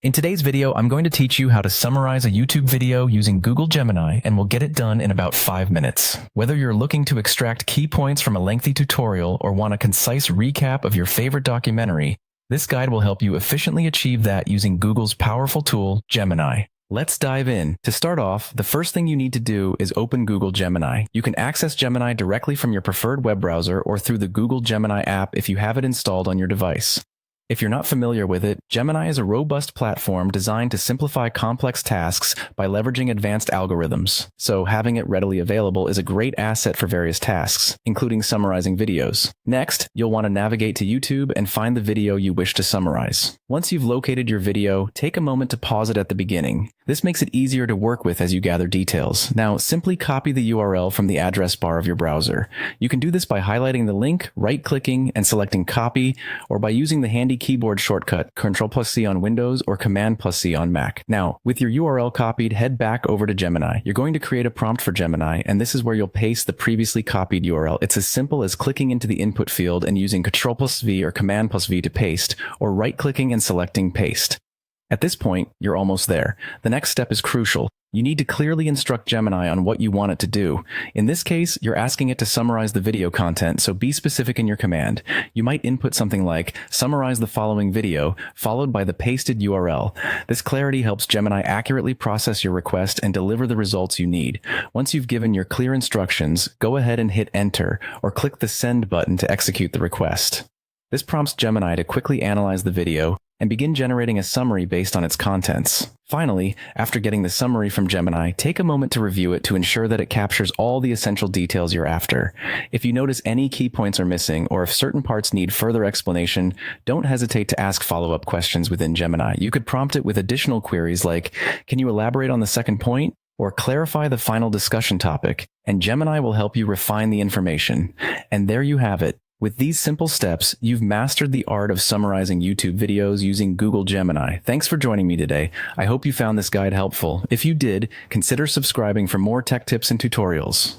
In today's video, I'm going to teach you how to summarize a YouTube video using Google Gemini, and we'll get it done in about 5 minutes. Whether you're looking to extract key points from a lengthy tutorial or want a concise recap of your favorite documentary, this guide will help you efficiently achieve that using Google's powerful tool, Gemini. Let's dive in. To start off, the first thing you need to do is open Google Gemini. You can access Gemini directly from your preferred web browser or through the Google Gemini app if you have it installed on your device. If you're not familiar with it, Gemini is a robust platform designed to simplify complex tasks by leveraging advanced algorithms, so having it readily available is a great asset for various tasks, including summarizing videos. Next, you'll want to navigate to YouTube and find the video you wish to summarize. Once you've located your video, take a moment to pause it at the beginning. This makes it easier to work with as you gather details. Now, simply copy the URL from the address bar of your browser. You can do this by highlighting the link, right-clicking, and selecting Copy, or by using the handy keyboard shortcut Ctrl+C on Windows or Command+C on Mac. Now, with your URL copied, head back over to Gemini. You're going to create a prompt for Gemini, and this is where you'll paste the previously copied URL. It's as simple as clicking into the input field and using Ctrl+V or Command+V to paste, or right-clicking and selecting Paste. At this point, you're almost there. The next step is crucial. You need to clearly instruct Gemini on what you want it to do. In this case, you're asking it to summarize the video content, so be specific in your command. You might input something like, summarize the following video, followed by the pasted URL. This clarity helps Gemini accurately process your request and deliver the results you need. Once you've given your clear instructions, go ahead and hit Enter, or click the Send button to execute the request. This prompts Gemini to quickly analyze the video and begin generating a summary based on its contents. Finally, after getting the summary from Gemini, take a moment to review it to ensure that it captures all the essential details you're after. If you notice any key points are missing, or if certain parts need further explanation, don't hesitate to ask follow-up questions within Gemini. You could prompt it with additional queries like, can you elaborate on the second point? Or clarify the final discussion topic, and Gemini will help you refine the information. And there you have it. With these simple steps, you've mastered the art of summarizing YouTube videos using Google Gemini. Thanks for joining me today. I hope you found this guide helpful. If you did, consider subscribing for more tech tips and tutorials.